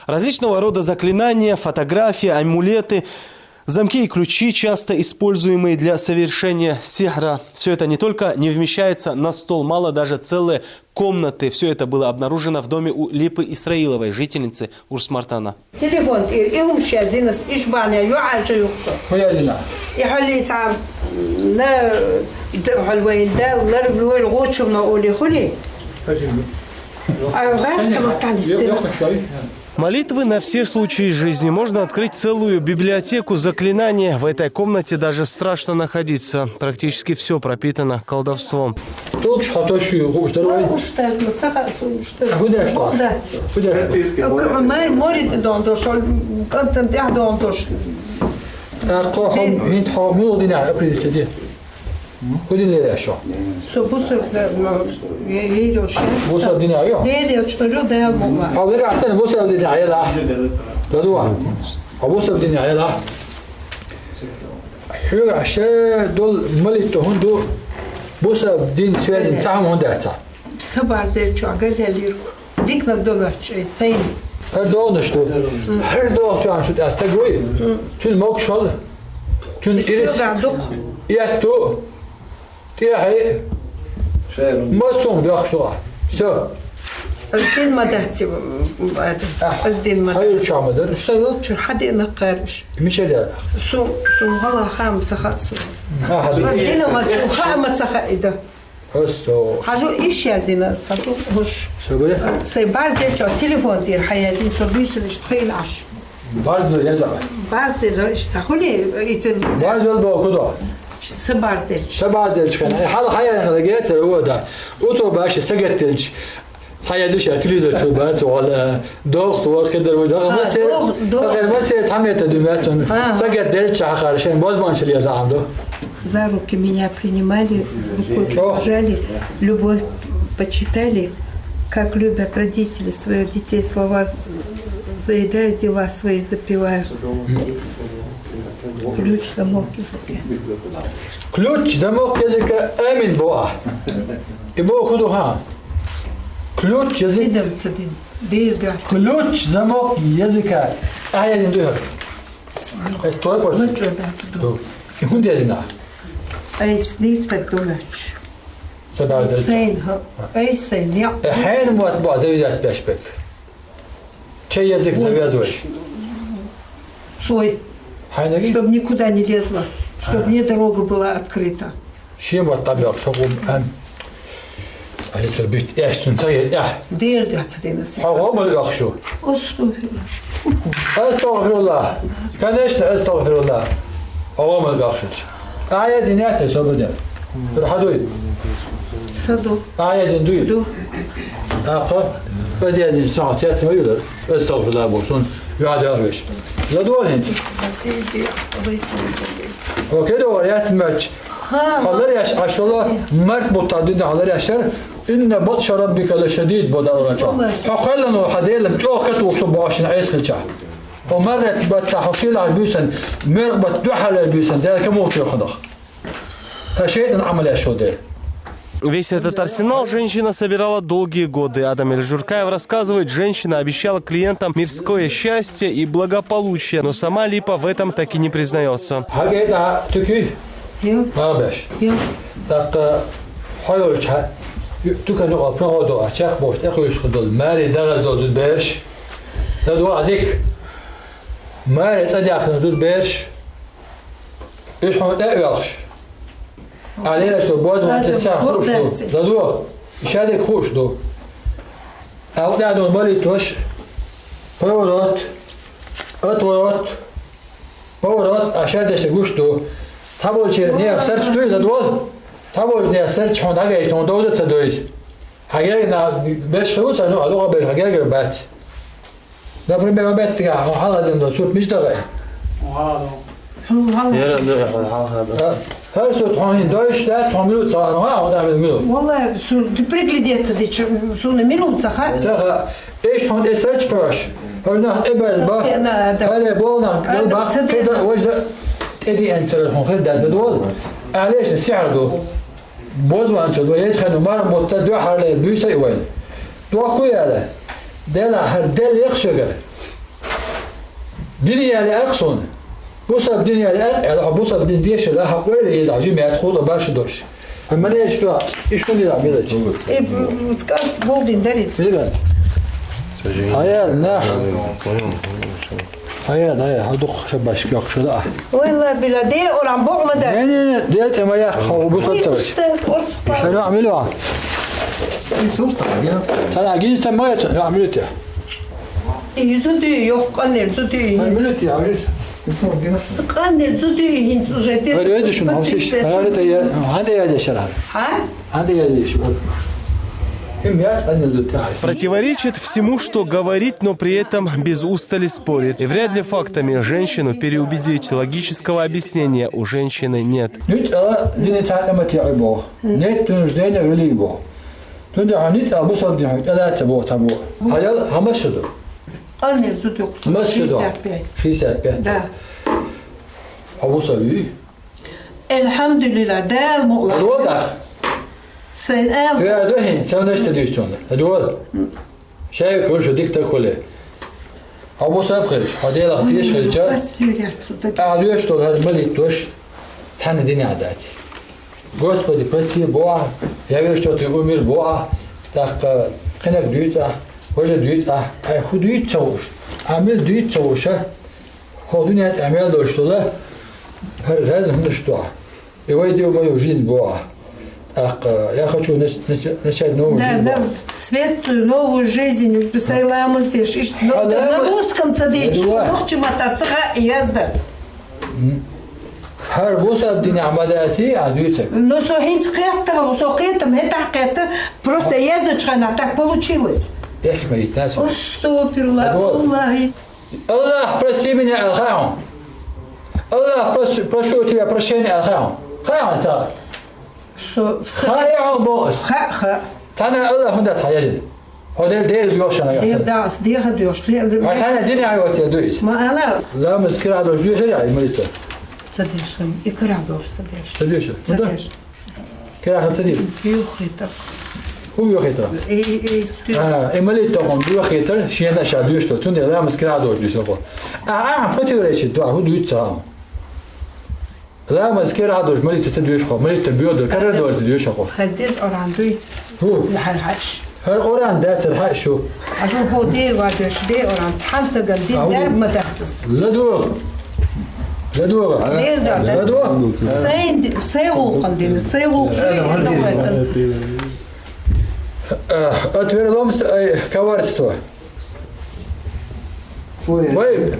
Различного рода заклинания, фотографии, амулеты, замки и ключи, часто используемые для совершения сихра. Все это не только не вмещается на стол, мало даже целые комнаты. Все это было обнаружено в доме у Липы Исраиловой, жительницы Урс-Мартана. Телефон Молитвы на все случаи жизни. Можно открыть целую библиотеку заклинаний. В этой комнате даже страшно находиться. Практически все пропитано колдовством. За руки меня принимали, руку держали, любовь почитали, как любят родители своих детей, слова заедают, дела свои запивают. Ключ, замок языка. Ключ, замок языка, амин буа. И Бог худуха. Ключ, язык. Ключ, замок языка. Я не думаю. Это твой пост. И худ я знаю. Листок думаешь. Эйсен, я. Хайн муат ба завязать пешпек. Чей язык завязываешь? Свой. Чтобы никуда не лезла, чтобы мне дорога была открыта. Чем вот табак, чтобы а это быть ясно, я. Дер датсинас. Хавам яхшу. Астагфируллах. Конечно, астагфируллах. Хавам яхшу. Ая зинята собода. Рахадуй. Саду. Ая зиндуй. Ду. Аqa. Faziyadin saat yatmıyor. Estağfurullah olsun. Yada almış. Zadol hint. وكده وريات ماتش حضر ياش عشرة مرت متعدد حضر ياشر إن بطش ربك لشديد بدل رجع حقلا وحديلا توقت وصباشن عيس خلشة ومرت بتحصيل على البيسن مربط دحل البيسن ده كموت يخدخ هالشيء نعمل يا شو ده. Весь этот арсенал женщина собирала долгие годы. Адам Эльжуркаев рассказывает, женщина обещала клиентам мирское счастье и благополучие, но сама Липа в этом так и не признается. علينا شو بعد ما تسع خوش دو لدوه شادك خوش دو أو نادو مالي توش فورات أطورات فورات عشادش تقوش دو تابول شيء نيا سرچ توي لدوه تابول نيا سرچ هون هاي تون دوزة تدويز هاي نا بس خلوص أنا ألوها بس هاي بات لا فريم بات كا حالا دندو صوت مش دغاي هل سوتحين دوش لا تعملوا تصانوا هذا عملوا والله ты приглядеться дичь суны минут саха ايش هون اسرچ باش قلنا ابل با هلا بولنا با كده وجد ادي انتر هون في الدول علاش السعر دو بوز ما انت دو يسخنوا مره متدو حال بيسي وين دو خويا له دلا هر دل يخشغ دنيا لأقصون بوصل دنيا لأ بوصل دنيا شلا حقول لي إذا عجيب يدخل باش درش أما ليش تو إيش توني لا بيلش Скажет, Болдин дарит. فيلم هيا نح هيا هدخ شباش كلاك شو ده والله بلا دير أوران بوق ما دار. يعني ديت ما يخ وبوصل تبش شو نعملوا ترى جيس ما يعملوا تيا Yüzü düğü yok, anne yüzü düğü. عملوا تيا عجيز Sık anne yüzü düğü, hint ücreti. غير يد شنو هوسيش هذا يد شرع Ha? هذا يد شو هم يات أن الدكتور Противоречит всему, что говорит, но при этом без устали спорит. И вряд ли фактами женщину переубедить. Логического объяснения у женщины нет. نيت دين تعلم تعبوا نيت تنجدين رليبوا تندع نيت أبو صدق ألا تبو هيا همشدو Anne yüzü düğü. همشدو 65. 65 Da. أبو صدق Elhamdülillah, del muğla. الوضع Sen el. يا دهين سوى نشت ديشتون الوضع شايف كل شو ديك تأكله أبو صدق خير هذا لا تيش خير Bas yürüyer suda. قاعد يشتغل هالملي توش تحن الدنيا عداتي Господи, прости Бога, я вижу, что ты умер Бога, так кенек дует, уже дует, а худует чауш, амел дует чауша, ходунет амел дошло, раз он что, и войди в мою жизнь Бога, так я хочу начать новую Да, жизнь. да, светлую, новую жизнь, писаем здесь. На русском цадеч, лучше мотаться езда. هر بوسة بدي عملياتي عدوتك. Но сохин скрятал, сохитом, это какая-то просто язычка, так получилось. اسمعي ناس. Оступила, Аллахи. الله прости меня, Алхаун. الله прошу тебя прощения, Алхаун. Хаун так. Хаун бос. Ха. Тана الله هندا تحيجي. هذا دير بيوش أنا Dir يحسن. das, dir hat durch. Тана ديني عيوت يا دويس. Ma ana. لا مسكر هذا جوش يا مريتا. Цадешем, икра дош цадеш. تديش. Цадеш. كده أخذ تدير. Юхита. هو بيوخيترا. Истю. إمالي تقوم بيوخيترا شيء نشأ دويش تو. تندي لا مسكر هذا جوش يسوق. فتي وريش دوا هو دويت سام. لا مسكر هذا جوش مريتا تدويش خو. مريتا بيود كرر دور تدويش خو. حدث أراندوي. هو. لحرحش. هالقرآن ده تلحق شو؟ عشان هو دير وادش دير أوران صحنت جنزيد درب ما تختص. لا دوغ. لا دوغ. دير ده. لا دوغ. سيول قندين سيول أتفر لامس كوارستوا.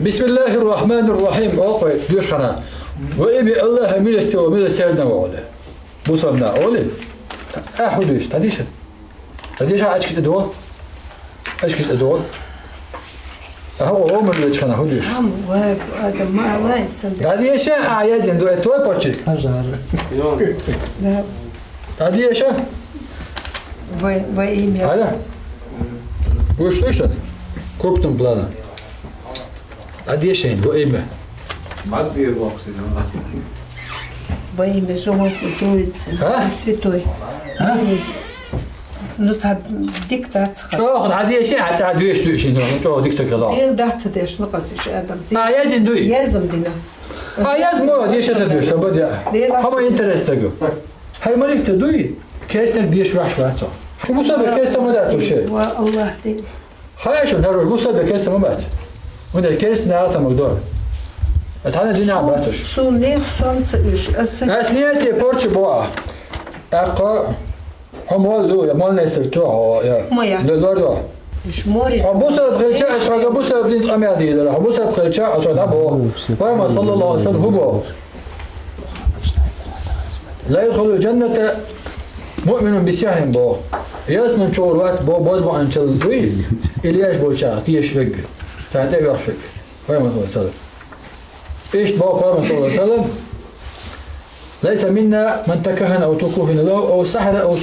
بسم الله الرحمن الرحيم أقوى دوش خنا. وإبي الله ميلستوا ميل سيدنا وعلى. بوصلنا أولي. أحودش تديش. تديش عايش كده دول. إيش كده دول. هو عمر اللي كان هودش. سام وهذا ما الله يسلم. هذه إيش عايزين دو توي بارتشيك. هذه إيش؟ Во имя. Аля? Вы слышите? Крупным планом. Одешень, во имя. Во имя животной Троицы. Святой. Ну, это диктация. Ох, одешень, а ты одеш дуешь, что диктатор лав. Дир дахта деш, ну пасиш адам. Язин дуй. Язам дина. Яз мо, деше ты дуешь, ободя. Хама интерес tego. Хай малик ты дуй. Кестер деш ваш вацо. Şu bu sabah kestim o da turşe. Allah değil. Hayır şu narol bu sabah kestim o bat. O da kestim ne atam doğru. Atana zina batuş. Su ne sonsa iş. Asniyeti porçu boğa. Aqa hamol ya mal nesir tu ya. Lordo. İş mori. Bu sabah kılça aşağı bu sabah dins amel değil. Bu sabah kılça aşağı bu. Peygamber sallallahu aleyhi ve sellem bu. La yedhulu cennete مؤمن بسعر بو يسمن شغل وقت بو بوز بو انشل دوي الياش بو شاغ تيش رق فانت يخشك فاهم الله صلى الله ايش بو فاهم صلى الله عليه وسلم ليس منا من تكهن او تكهن له او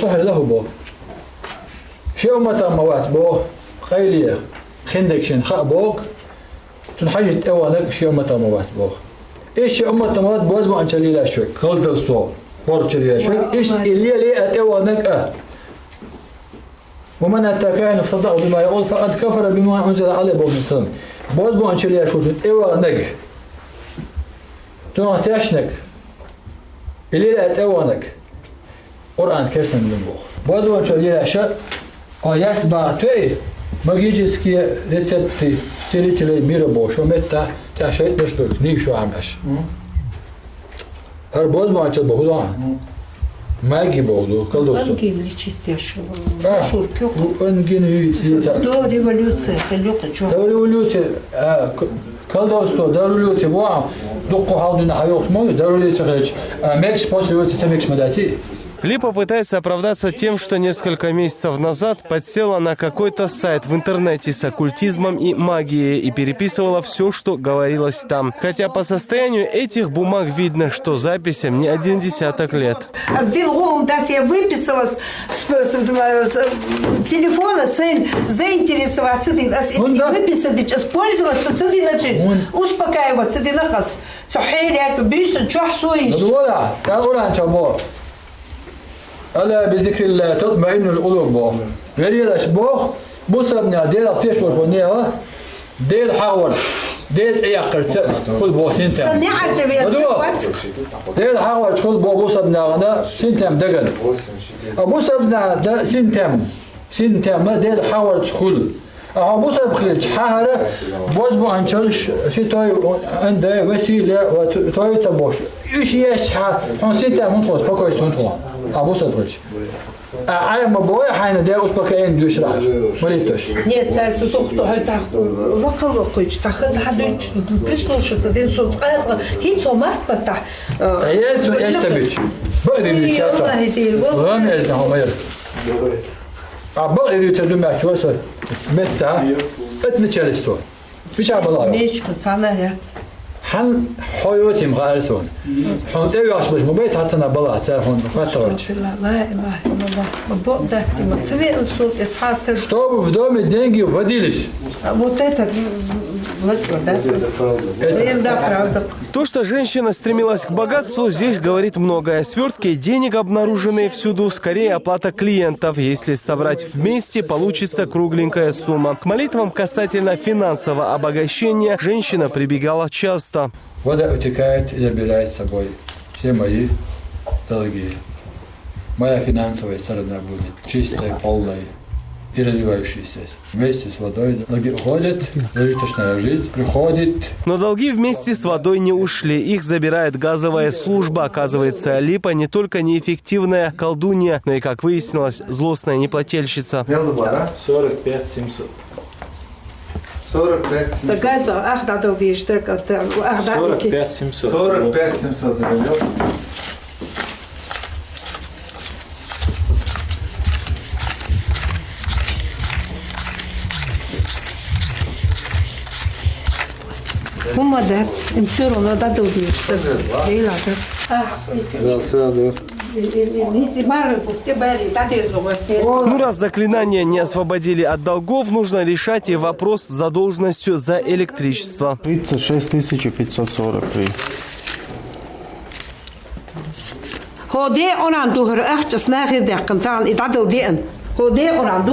سحر له بو شيء امه موات بو خيليه خندك شن خا بوك تنحجت اوانك شيء امه موات بو ايش امه موات بوز بو انشل لا شك خلد استو بورتشليا شو إيش اللي أتوا نكأ ومن أتى كائن فصدق بما يقول فقد كفر بما أنزل عليه بوم السلام باز با انچلی شوشن ایوا نگ تو نتاشنک إلى أوانك قرآن كرسن لنبو بعد وان شو ليه أشياء آيات بعتوي ما يجيس كي ريسبتي سيري تلي ميربو شو متى تعشيت نشلو نيشو عمش هر بعد ما أنت بقولان ما يجي بقولو كل دوسو أنجين ليشتيش شوركيو أنجين يجي دو ريفولوция اللي شو دو ريفولوция كل دوسو دو ريفولوция وام دقوا حاولنا حيوخ مو دو ريفولوция ماكش بوس ريفولوция ماكش مداتي Липа пытается оправдаться тем, что несколько месяцев назад подсела на какой-то сайт в интернете с оккультизмом и магией и переписывала все, что говорилось там. Хотя по состоянию этих бумаг видно, что записям не один десяток лет. Сделал dass я выписала с телефона, заинтересоваться, выписать, использоваться, успокаиваться, صحيح بيس شو حسويش الوضع تعال ألا بذكر الله تطمئن القلوب غير الأشباح بصبنا ديل أطيش والبنية ديل حاول ديل عيقر كل بو سنتم ديل حاول كل بو بصبنا غنا سنتم دقن بصبنا سنتم ديل حاول تدخل بصب خلج حارة بوزبو عنشلش شتاي عنده وسيلة وتاي تبوش إيش يشحى عن سنتم منطقة فكويس منطقة بصب خلج على ما بوي حين ده أسبوعين دوش راح مريتش. Нет, царь сухто хальцах локалокоч цахаз хадыч прислушаться ден соцкайзга хит сомат батах. Я эстабич. Бори чата. Рам эзна хомер. بقي يتدمع شوسه متى اتنشلستو في شعب الله ميش كنت عليات حن حيوتي مغارسون حن تبي عشبش مبيت حتى نبلع تاعهم فترج لا اله الا الله بقدرتي ما تسوي الصوت يتحاتر что в доме деньги водились вот это То, что женщина стремилась к богатству, здесь говорит многое. Свертки денег, обнаруженные всюду, скорее оплата клиентов. Если собрать вместе, получится кругленькая сумма. К молитвам касательно финансового обогащения женщина прибегала часто. Вода утекает и забирает с собой все мои долги. Моя финансовая сторона будет чистой, полной и развивающейся. Вместе с водой ноги уходят, зажиточная жизнь приходит. Но долги вместе с водой не ушли. Их забирает газовая служба. Оказывается, Липа не только неэффективная колдунья, но и, как выяснилось, злостная неплательщица. 45 700. 45 700. 45 700. 45 700. هم دات امسيروا لا دات ودي ليلا Ну, раз заклинания не освободили от долгов, нужно решать и вопрос с задолженностью за электричество. 36 543. هودي أورانتو هرأخت سناخي دقن تان إتعدل دين هودي أورانتو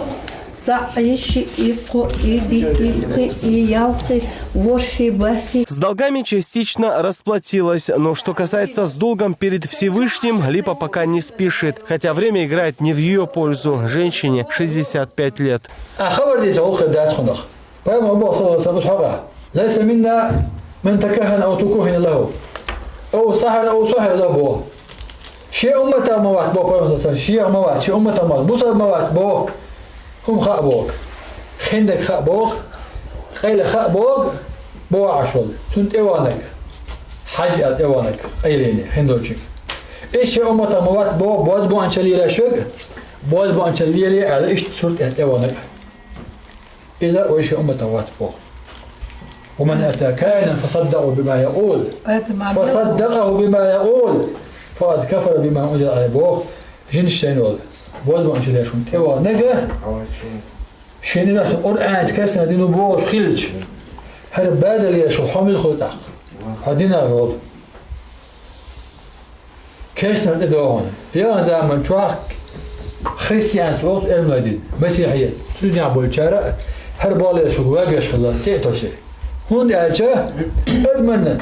С долгами частично расплатилась, но что касается с долгом перед Всевышним, Липа пока не спешит, хотя время играет не в ее пользу. Женщине 65 лет. ليس منا من تكهن أو تكهن له أو سحر أو سحر له شيء أمة موات بو شيء موات شيء أمة موات بوصل موات بو هم خابوك خندك خابوك خيل خابوك بو عشول سنت إيوانك حاجات إيوانك أيليني خندوشك إيش أمة موات بو باز بو أنشلي لا شق باز بو أنشلي على إيش سنت إيوانك إذا وإيش أمة موات بو ومن أتى كائنا فصدقه بما يقول فصدقه بما يقول فقد كفر بما أنزل على بوه جنشتين ولا باز بو أنشلي شنت إيوانك شيني ناس القرآن كاسنا دينو بوش خلج هرب بازل يشو حمل خلطة هدينا غول كاسنا الإدوان يا زمان شواك خريستيان سوس المدين مسيحية سنيا بولشارة هرب بالي يشو واقش خلا تيتوسي Hun elçe ödmenden.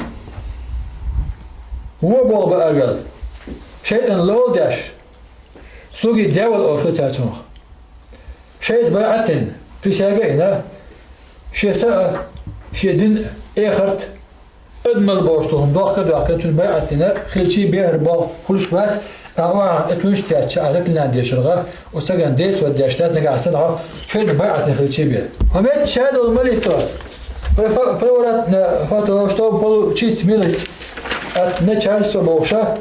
Wo bol be ergel. Şeytan lol dash. Sugi devil orta çarçın. Şeyt ba'atin. Pişage ina. Şeysa şeydin ehart ödmel borçluğum. Dakika tün ba'atina xilçi bir bal kuluş bat. Ama etmiş tiyatçı azaklan diyeşirga. O sagan des ve deştat negasen ha. Şeyt ba'atin xilçi bir. Hamet şahid olmalı to. Prevorat na fato što polu čit milis at nečarstvo boša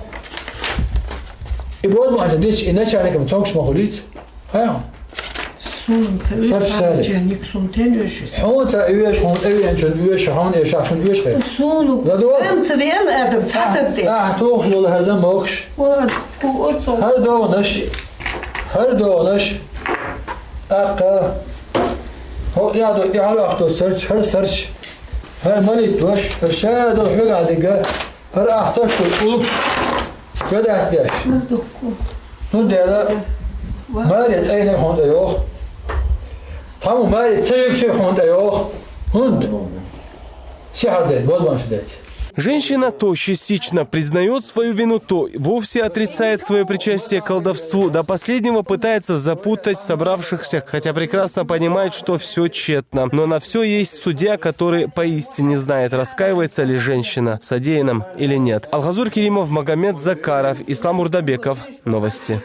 I bod ma deć I nečarnikom tog smo hulic ha Sunce, üyeşnik sunten üyeşiz. Honta üyeş hon eviyencin üyeş hon eşaşın üyeş ve Sulu. Ben seviyen adam çatadı. Toh yolu her zaman mokş her doğunaş akka ya da ya akto search her mali toş her şahid o hügadega her ahtaş uluk كده احتياج نود هذا ماريت اين هون ايوه تمام ماريت سيك شيء هون ايوه هند شهر ده بول شدت Женщина то частично признает свою вину, то вовсе отрицает свое причастие к колдовству. До последнего пытается запутать собравшихся, хотя прекрасно понимает, что все тщетно. Но на все есть судья, который поистине знает, раскаивается ли женщина в содеянном или нет. Алгазур Керимов, Магомед Закаров, Ислам Урдабеков. Новости.